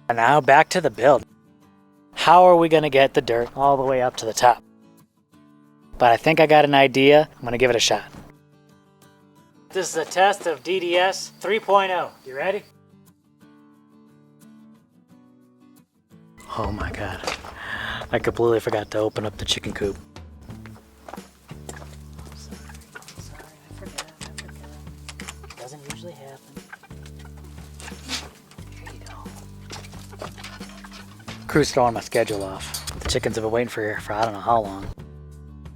And now back to the build. How are we gonna get the dirt all the way up to the top? But I think I got an idea. I'm gonna give it a shot. This is a test of DDS 3.0. You ready? Oh my God. I completely forgot to open up the chicken coop. Sorry, I forgot. Doesn't usually happen. Here you go. Crew's throwing my schedule off. The chickens have been waiting for here for I don't know how long.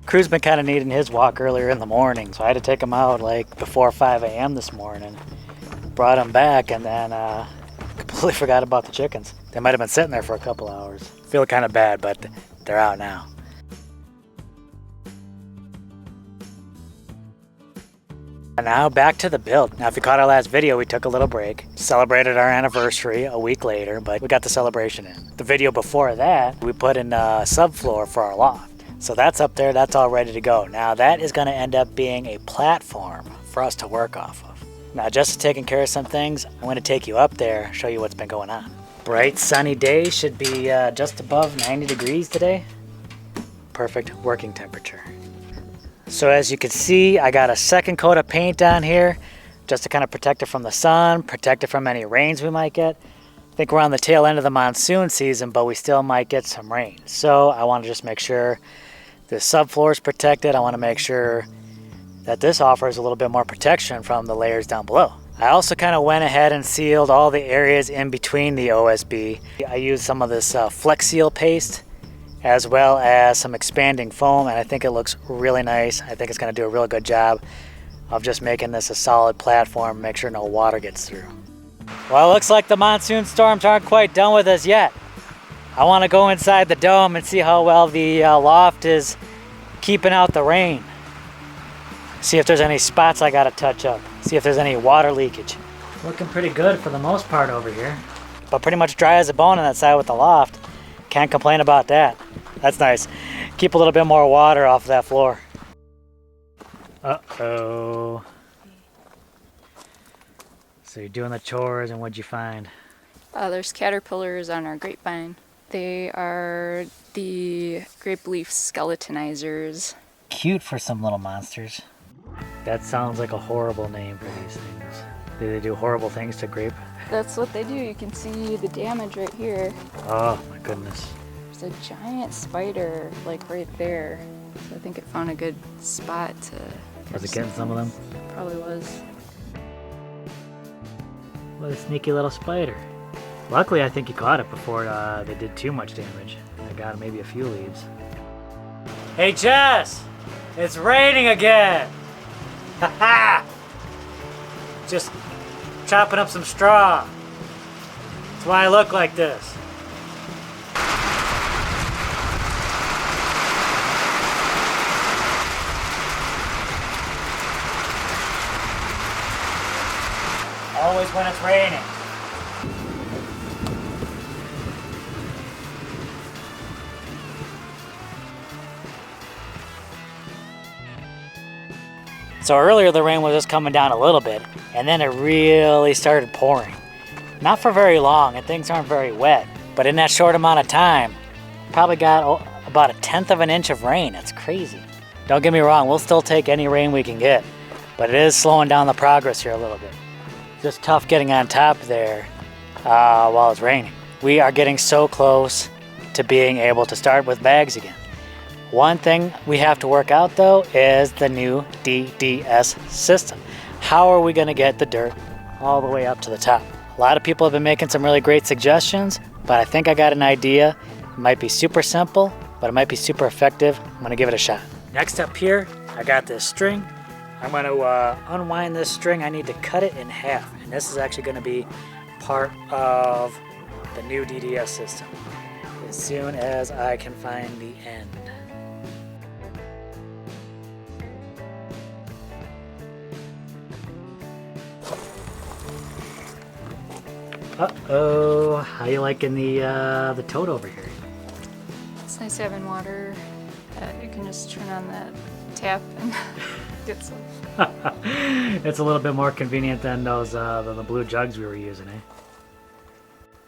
Crew's been kind of needing his walk earlier in the morning, so I had to take him out like before 5 a.m. this morning. Brought him back and then completely forgot about the chickens. They might have been sitting there for a couple hours. Feel kind of bad, but they're out now. And now back to the build. Now if you caught our last video, we took a little break, celebrated our anniversary a week later, but we got the celebration in. The video before that, we put in a subfloor for our loft. So that's up there, that's all ready to go. Now that is gonna end up being a platform for us to work off of. Now just taking care of some things, I'm gonna take you up there, show you what's been going on. Bright sunny day, should be just above 90 degrees today. Perfect working temperature. So as you can see, I got a second coat of paint on here just to kind of protect it from the sun, protect it from any rains we might get. I think we're on the tail end of the monsoon season, but we still might get some rain. So I want to just make sure the subfloor is protected. I want to make sure that this offers a little bit more protection from the layers down below. I also kind of went ahead and sealed all the areas in between the OSB. I used some of this Flex Seal paste as well as some expanding foam, and I think it looks really nice. I think it's going to do a real good job of just making this a solid platform, make sure no water gets through. Well, it looks like the monsoon storms aren't quite done with us yet. I want to go inside the dome and see how well the loft is keeping out the rain. See if there's any spots I got to touch up. See if there's any water leakage. Looking pretty good for the most part over here. But pretty much dry as a bone on that side with the loft. Can't complain about that. That's nice. Keep a little bit more water off of that floor. Uh-oh. So you're doing the chores, and what'd you find? There's caterpillars on our grapevine. They are the grape leaf skeletonizers. Cute for some little monsters. That sounds like a horrible name for these things. Do they do horrible things to grape? That's what they do. You can see the damage right here. Oh my goodness. There's a giant spider like right there. So I think it found a good spot to... Was it getting some of them? Probably was. What a sneaky little spider. Luckily, I think you caught it before they did too much damage. I got maybe a few leaves. Hey Jess! It's raining again! Haha! Just chopping up some straw. That's why I look like this. Always when it's raining. So earlier the rain was just coming down a little bit, and then it really started pouring. Not for very long, and things aren't very wet, but in that short amount of time, probably got about 1/10 of an inch of rain. That's crazy. Don't get me wrong, we'll still take any rain we can get, but it is slowing down the progress here a little bit. Just tough getting on top there while it's raining. We are getting so close to being able to start with bags again. One thing we have to work out though is the new DDS system. How are we going to get the dirt all the way up to the top? A lot of people have been making some really great suggestions, but I think I got an idea. It might be super simple, but it might be super effective. I'm going to give it a shot. Next up here, I got this string. I'm going to unwind this string. I need to cut it in half, and this is actually going to be part of the new DDS system as soon as I can find the end. Uh-oh, how you liking the tote over here? It's nice having water. You can just turn on that tap and get some. It's a little bit more convenient than those the blue jugs we were using, eh?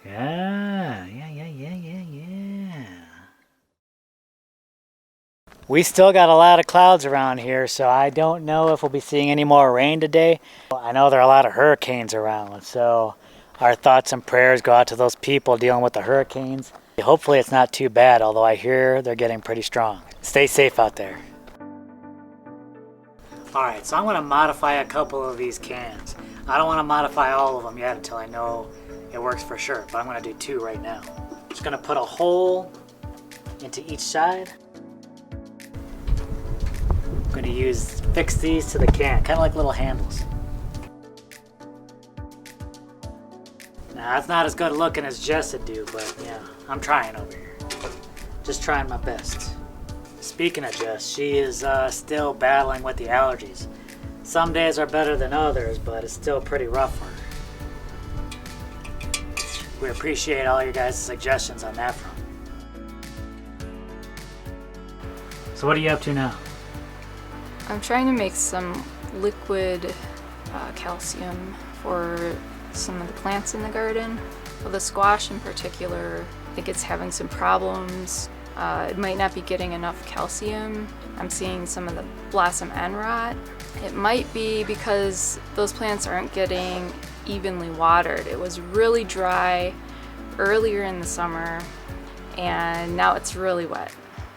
Yeah. We still got a lot of clouds around here, so I don't know if we'll be seeing any more rain today. I know there are a lot of hurricanes around, so our thoughts and prayers go out to those people dealing with the hurricanes. Hopefully it's not too bad, although I hear they're getting pretty strong. Stay safe out there. Alright, so I'm going to modify a couple of these cans. I don't want to modify all of them yet until I know it works for sure, but I'm going to do 2 right now. Just going to put a hole into each side. I'm going to fix these to the can, kind of like little handles. Now that's not as good looking as Jess would do, but yeah, I'm trying over here. Just trying my best. Speaking of Jess, she is still battling with the allergies. Some days are better than others, but it's still pretty rough for her. We appreciate all your guys' suggestions on that front. So what are you up to now? I'm trying to make some liquid calcium for some of the plants in the garden. Well, the squash in particular, I think it's having some problems. It might not be getting enough calcium. I'm seeing some of the blossom end rot. It might be because those plants aren't getting evenly watered. It was really dry earlier in the summer, and now it's really wet.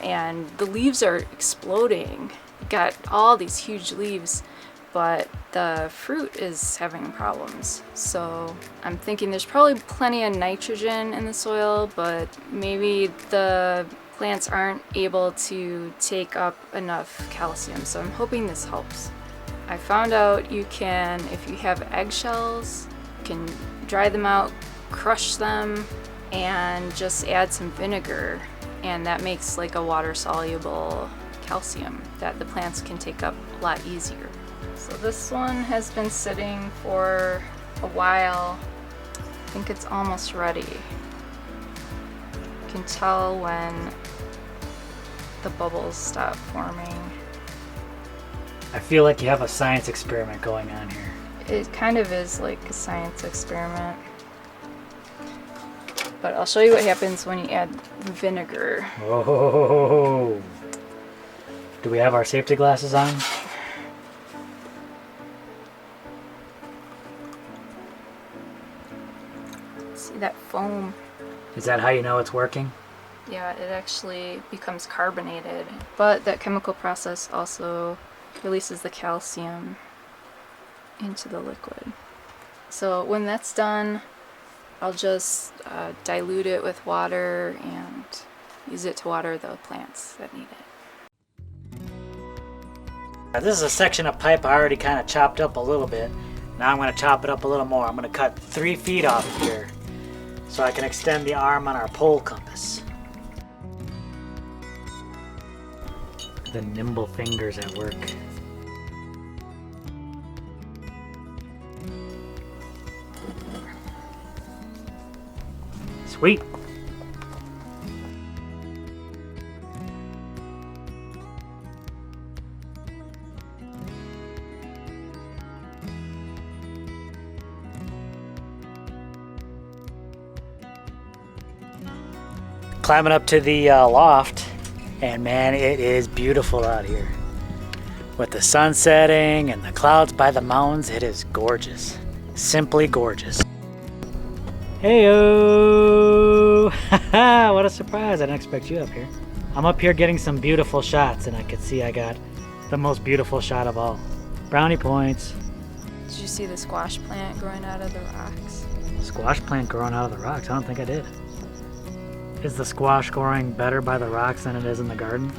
And the leaves are exploding. Got all these huge leaves, but the fruit is having problems. So I'm thinking there's probably plenty of nitrogen in the soil, but maybe the plants aren't able to take up enough calcium. So I'm hoping this helps. I found out you can, if you have eggshells, you can dry them out, crush them, and just add some vinegar, and that makes like a water-soluble calcium that the plants can take up a lot easier. So this one has been sitting for a while. I think it's almost ready. You can tell when the bubbles stop forming. I feel like you have a science experiment going on here. It kind of is like a science experiment. But I'll show you what happens when you add vinegar. Oh, do we have our safety glasses on? See that foam? Is that how you know it's working? Yeah, it actually becomes carbonated. But that chemical process also releases the calcium into the liquid. So when that's done, I'll just dilute it with water and use it to water the plants that need it. Now this is a section of pipe I already kind of chopped up a little bit. Now I'm going to chop it up a little more. I'm going to cut 3 feet off of here so I can extend the arm on our pole compass. The nimble fingers at work. Sweet. Climbing up to the loft, and man, it is beautiful out here. With the sun setting and the clouds by the mountains, it is gorgeous. Simply gorgeous. Heyo! What a surprise, I didn't expect you up here. I'm up here getting some beautiful shots, and I could see I got the most beautiful shot of all. Brownie points. Did you see the squash plant growing out of the rocks? Squash plant growing out of the rocks? I don't think I did. Is the squash growing better by the rocks than it is in the garden?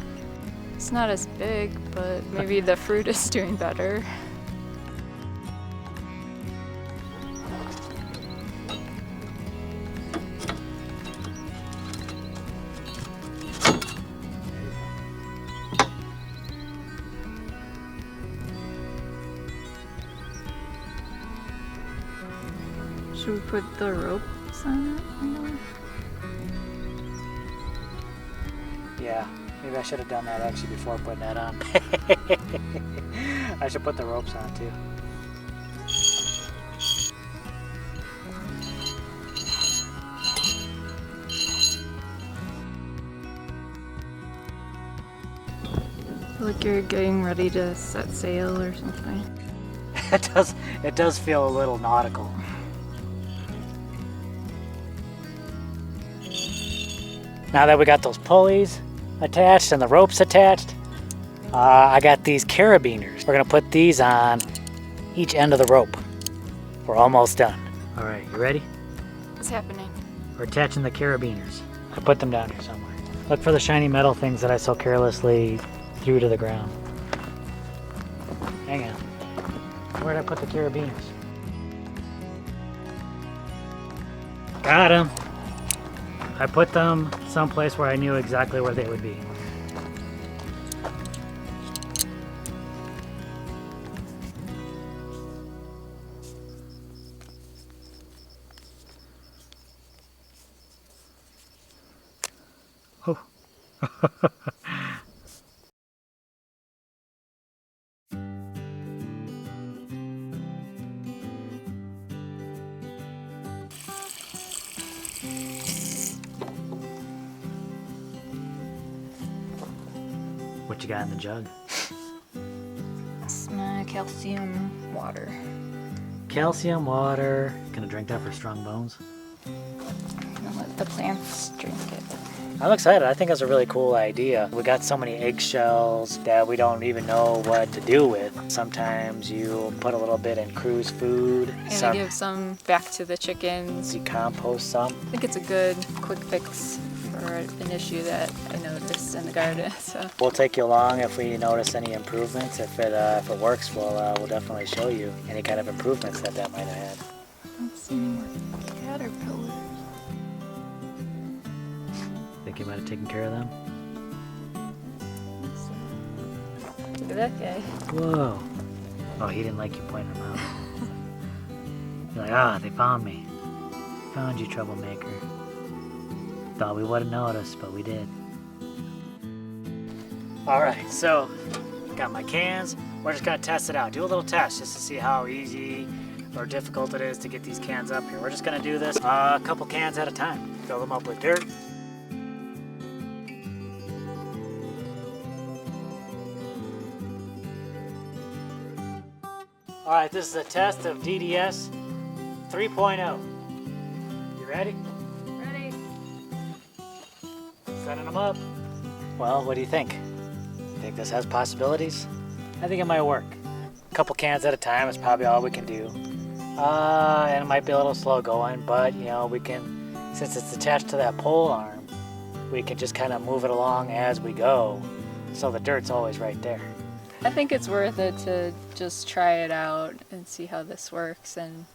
It's not as big, but maybe the fruit is doing better. Should we put the ropes on it? Yeah, maybe I should have done that actually before putting that on. I should put the ropes on too. feel like you're getting ready to set sail or something. It does feel a little nautical. Now that we got those pulleys attached and the ropes attached, I got these carabiners. We're gonna put these on each end of the rope. We're almost done. All right, you ready? What's happening? We're attaching the carabiners. I put them down here somewhere. Look for the shiny metal things that I so carelessly threw to the ground. Hang on. Where'd I put the carabiners? Got them. I put them someplace where I knew exactly where they would be. Oh. What you got in the jug? It's my calcium water. Calcium water. Gonna drink that for strong bones? I'm gonna let the plants drink it. I'm excited. I think that's a really cool idea. We got so many eggshells that we don't even know what to do with. Sometimes you put a little bit in crew's food. And I give some back to the chickens. You compost some. I think it's a good quick fix for an issue that I noticed in the garden. So We'll take you along if we notice any improvements. If it works, we'll definitely show you any kind of improvements that might have had. I don't see any more caterpillars. Think you might have taken care of them? Look at that guy. Whoa. Oh, he didn't like you pointing them out. You're like, they found me. Found you, troublemaker. Thought we wouldn't notice, but we did. Alright, so got my cans. We're just gonna test it out. Do a little test just to see how easy or difficult it is to get these cans up here. We're just gonna do this a couple cans at a time. Fill them up with dirt. Alright, this is a test of DDS 3.0. You ready? Ready? Setting them up. Well, what do you think? Think this has possibilities? I think it might work. A couple cans at a time is probably all we can do. And it might be a little slow going, but we can, since it's attached to that pole arm, we can just kind of move it along as we go. So the dirt's always right there. I think it's worth it to just try it out and see how this works, and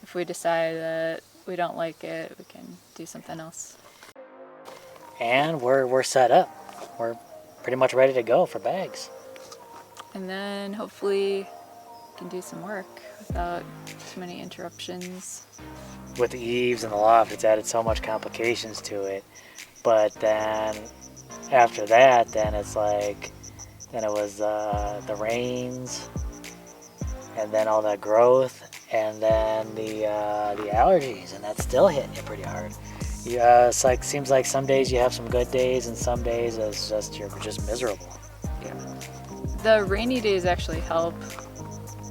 if we decide that we don't like it, we can do something else. And we're set up. We're pretty much ready to go for bags. And then hopefully we can do some work without too many interruptions. With the eaves and the loft, it's added so much complications to it. But then after that, then it's like, then it was the rains, and then all that growth, and then the allergies, and that's still hitting you pretty hard. It's like, seems like some days you have some good days, and some days it's just you're just miserable. Yeah. The rainy days actually help,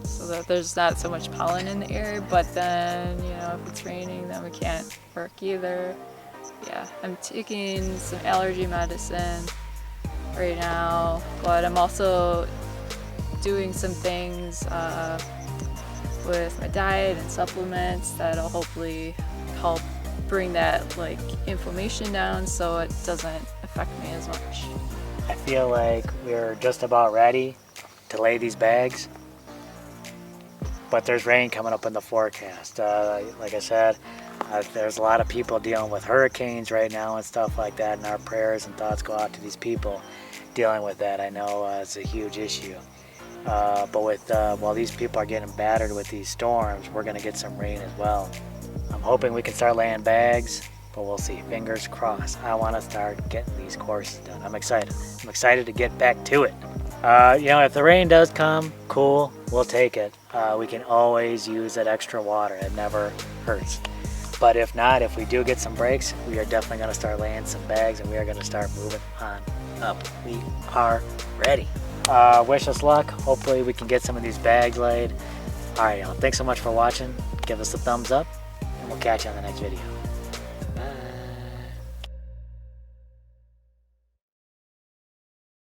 so that there's not so much pollen in the air. But then, if it's raining, then we can't work either. Yeah, I'm taking some allergy medicine right now, but I'm also doing some things with my diet and supplements that'll hopefully help bring that inflammation down so it doesn't affect me as much. I feel like we're just about ready to lay these bags, but there's rain coming up in the forecast. Like I said, there's a lot of people dealing with hurricanes right now and stuff like that, and our prayers and thoughts go out to these people dealing with that. I know it's a huge issue. But while these people are getting battered with these storms, we're going to get some rain as well. I'm hoping we can start laying bags, but we'll see. Fingers crossed. I want to start getting these courses done. I'm excited. I'm excited to get back to it. If the rain does come, cool, we'll take it. We can always use that extra water. It never hurts. But if not, if we do get some breaks, we are definitely going to start laying some bags, and we are going to start moving on up. We are ready. Wish us luck. Hopefully we can get some of these bags laid. Alright, y'all. Thanks so much for watching. Give us a thumbs up, and we'll catch you on the next video.